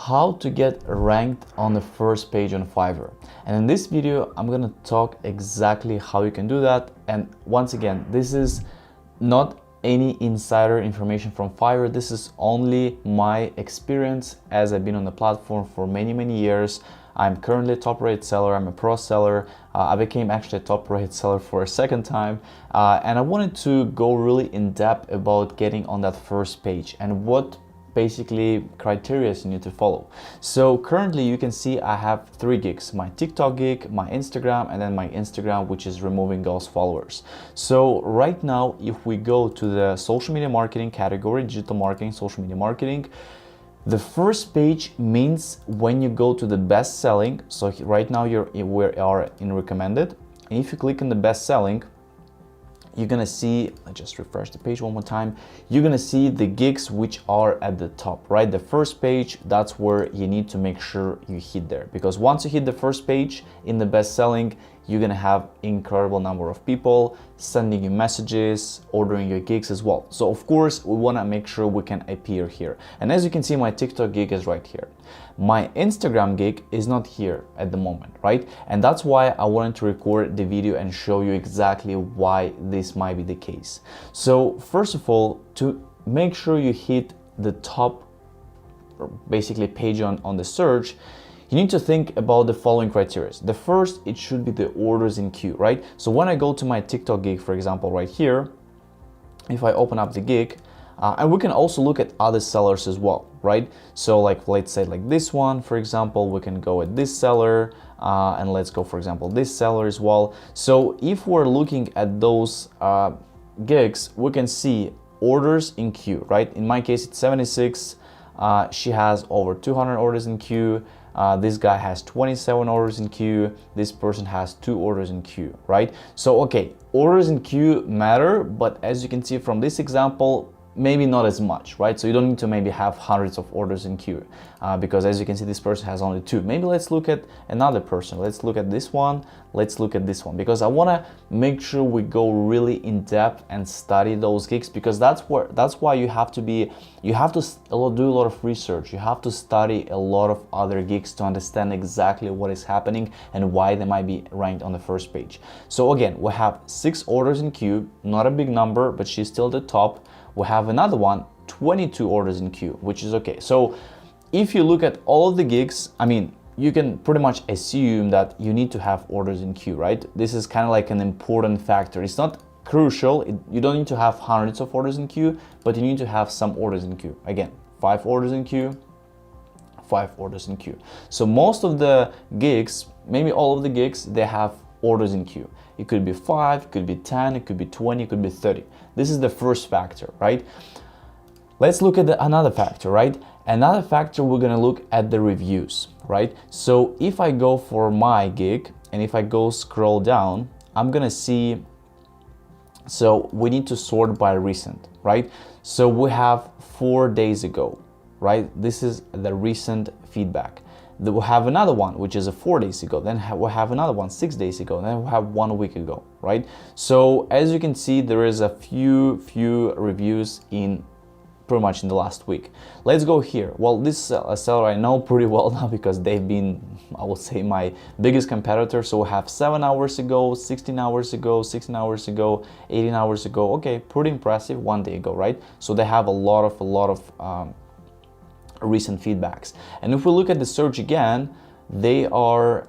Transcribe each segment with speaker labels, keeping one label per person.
Speaker 1: how to get ranked on the first page on Fiverr. And in this video, I'm gonna talk exactly how you can do that. And once again, this is not any insider information from Fiverr. This is only my experience as I've been on the platform for many years. I'm currently a top rated seller. I'm a pro seller. I became actually a top rated seller for a second time. And I wanted to go really in depth about getting on that first page and what basically criteria you need to follow. So currently you can see I have 3 gigs: my TikTok gig, my Instagram, and then my Instagram, which is removing those followers. So right now, if we go to the social media marketing category, digital marketing, social media marketing, the first page means when you go to the best selling. So right now we are in recommended. And if you click on the best selling, you're gonna see, let's just refresh the page one more time. You're gonna see the gigs which are at the top, right? The first page, that's where you need to make sure you hit there, because once you hit the first page in the best selling, you're gonna have incredible number of people sending you messages, ordering your gigs as well. So of course, we wanna make sure we can appear here. And as you can see, my TikTok gig is right here. My Instagram gig is not here at the moment, right? And that's why I wanted to record the video and show you exactly why this might be the case. So first of all, to make sure you hit the top, basically page on the search, you need to think about the following criteria. The first, it should be the orders in queue, right? So when I go to my TikTok gig, for example, right here, if I open up the gig, and we can also look at other sellers as well, right? So like, let's say like this one, for example, we can go at this seller, and let's go, for example, this seller as well. So if we're looking at those gigs, we can see orders in queue, right? In my case, it's 76. She has over 200 orders in queue. This guy has 27 orders in queue. This person has 2 orders in queue, right? So, okay, orders in queue matter, but as you can see from this example, maybe not as much, right? So you don't need to maybe have hundreds of orders in queue, because as you can see, this person has only 2. Maybe let's look at another person. Let's look at this one. Let's look at this one, because I want to make sure we go really in depth and study those gigs, because that's why you have to do a lot of research. You have to study a lot of other gigs to understand exactly what is happening and why they might be ranked on the first page. So again, we have 6 orders in queue, not a big number, but she's still the top. We have another one, 22 orders in queue, which is okay. So if you look at all of the gigs, I mean, you can pretty much assume that you need to have orders in queue, right? This is kind of like an important factor. It's not crucial. You don't need to have hundreds of orders in queue, but you need to have some orders in queue. Again, 5 orders in queue, 5 orders in queue. So most of the gigs, maybe all of the gigs, they have orders in queue. It could be 5, it could be 10, it could be 20, it could be 30. This is the first factor, right? Let's look at another factor, right? Another factor, we're gonna look at the reviews, right? So if I go for my gig and if I go scroll down, I'm gonna see, so we need to sort by recent, right? So we have 4 days ago, right? This is the recent feedback. We'll have another one, which is 4 days ago. Then we'll have another one 6 days ago. Then we'll have 1 week ago, right? So as you can see, there is a few reviews in pretty much in the last week. Let's go here. Well, this seller I know pretty well now, because they've been, I would say, my biggest competitor. So we have 7 hours ago, 16 hours ago, 16 hours ago, 18 hours ago. Okay, pretty impressive. 1 day ago, right? So they have a lot of recent feedbacks. And if we look at the search again, they are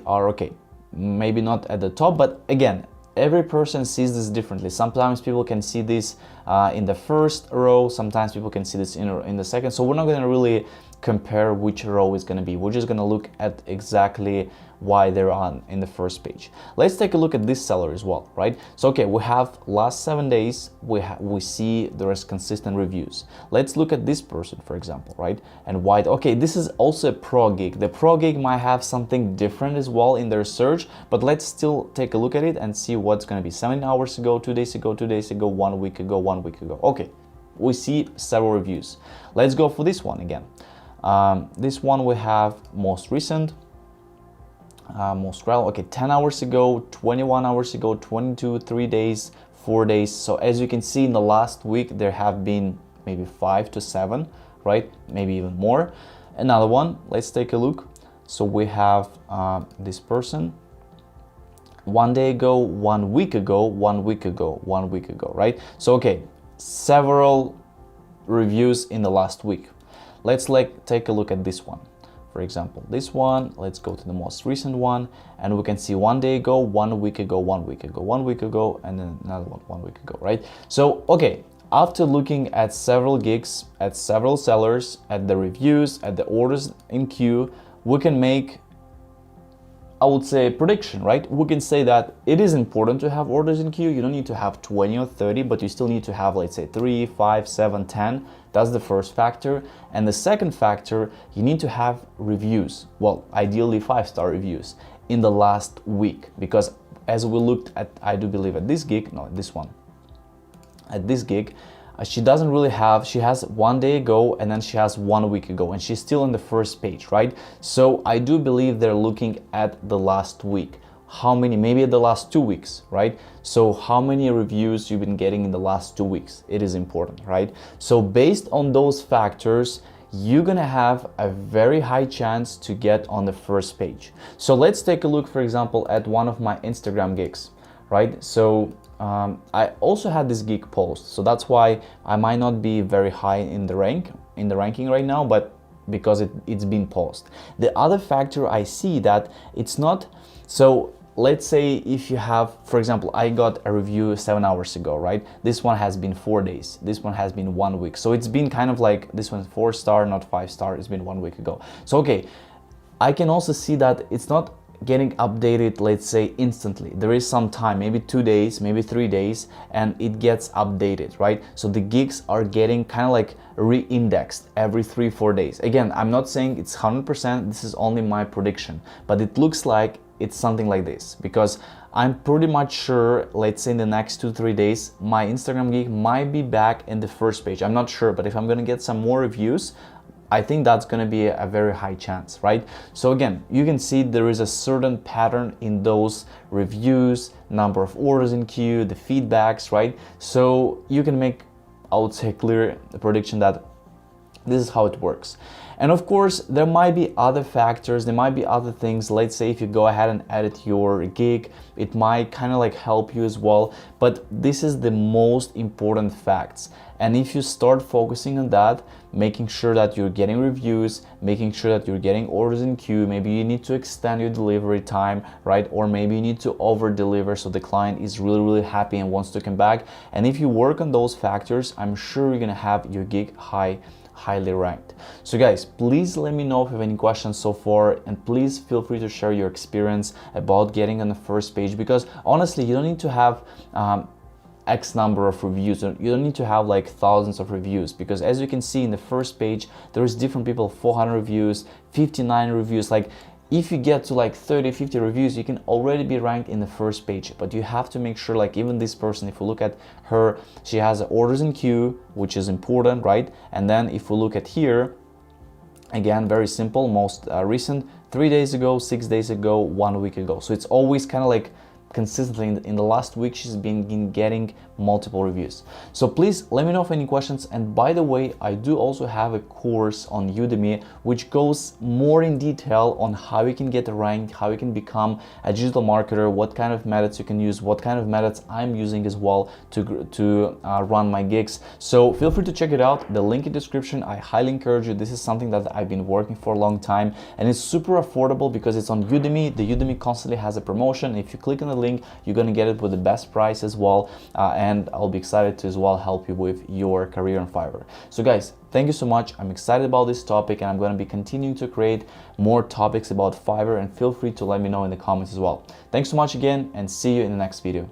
Speaker 1: okay, maybe not at the top, but again, every person sees this differently. Sometimes people can see this in the first row, sometimes people can see this in the second. So we're not going to really compare which row is going to be. We're just going to look at exactly why they're on in the first page. Let's take a look at this seller as well, right? So okay, we have last 7 days, we see there is consistent reviews. Let's look at this person, for example, right? And why, okay, this is also a pro gig. The pro gig might have something different as well in their search, but let's still take a look at it and see what's going to be 7 hours ago, 2 days ago, 2 days ago, 1 week ago, 1 week ago. Okay, we see several reviews. Let's go for this one again. This one we have most recent, most relevant. Okay, 10 hours ago, 21 hours ago, 22, 3 days, 4 days. So as you can see, in the last week there have been maybe 5 to 7, right? Maybe even more. Another one, let's take a look. So we have this person, 1 day ago, 1 week ago, 1 week ago, 1 week ago, right? So okay, several reviews in the last week. Let's take a look at this one. For example, this one, let's go to the most recent one, and we can see 1 day ago, 1 week ago, 1 week ago, 1 week ago, and then another one 1 week ago, right? So, okay, after looking at several gigs, at several sellers, at the reviews, at the orders in queue, we can make, I would say, a prediction, right? We can say that it is important to have orders in queue. You don't need to have 20 or 30, but you still need to have, let's say, 3, 5, 7, 10. That's the first factor. And the second factor, you need to have reviews. Well, ideally 5-star reviews in the last week, because as we looked at, I do believe at this gig, no, this one, at this gig, she doesn't really have, she has 1 day ago and then she has 1 week ago, and she's still on the first page, right? So I do believe they're looking at the last week. How many, maybe the last 2 weeks, right? So how many reviews you've been getting in the last 2 weeks? It is important, right? So based on those factors, you're gonna have a very high chance to get on the first page. So let's take a look, for example, at one of my Instagram gigs, right? So I also had this gig post, so that's why I might not be very high in the ranking right now, but because it's been posted. The other factor I see that it's not, so let's say if you have, for example, I got a review 7 hours ago, right? This one has been 4 days, this one has been 1 week, so it's been kind of like, this one's 4-star, not 5-star, it's been 1 week ago. So okay, I can also see that it's not getting updated, let's say, instantly. There is some time, maybe 2 days, maybe 3 days, and it gets updated, right? So the gigs are getting kind of like re-indexed every 3-4 days. Again, I'm not saying it's 100%, this is only my prediction, but it looks like it's something like this, because I'm pretty much sure, let's say in the next 2-3 days, my Instagram gig might be back in the first page. I'm not sure, but if I'm gonna get some more reviews, I think that's going to be a very high chance, right? So again, you can see there is a certain pattern in those reviews, number of orders in queue, the feedbacks, right? So you can make, I would say, clear prediction that this is how it works. And of course, there might be other factors, there might be other things. Let's say if you go ahead and edit your gig, it might kind of like help you as well. But this is the most important facts. And if you start focusing on that, making sure that you're getting reviews, making sure that you're getting orders in queue, maybe you need to extend your delivery time, right? Or maybe you need to over deliver so the client is really happy and wants to come back. And if you work on those factors, I'm sure you're gonna have your gig highly ranked. So guys, please let me know if you have any questions so far, and please feel free to share your experience about getting on the first page, because honestly, you don't need to have X number of reviews. You don't need to have like thousands of reviews, because as you can see in the first page, there's different people, 400 reviews, 59 reviews. Like if you get to like 30-50 reviews, you can already be ranked in the first page. But you have to make sure, like even this person, if we look at her, she has orders in queue, which is important, right? And then if we look at here, again, very simple, most recent, 3 days ago, 6 days ago, 1 week ago. So it's always kind of like consistently in the last week she's been getting multiple reviews. So please let me know if any questions. And by the way, I do also have a course on Udemy which goes more in detail on how you can get ranked, how you can become a digital marketer, what kind of methods you can use, what kind of methods I'm using as well to run my gigs. So feel free to check it out, the link in the description. I highly encourage you. This is something that I've been working for a long time, and it's super affordable because it's on Udemy. The Udemy constantly has a promotion. If you click on the link, you're gonna get it with the best price as well, and I'll be excited to as well help you with your career on Fiverr. So guys, thank you so much. I'm excited about this topic, and I'm going to be continuing to create more topics about Fiverr, and feel free to let me know in the comments as well. Thanks so much again, and see you in the next video.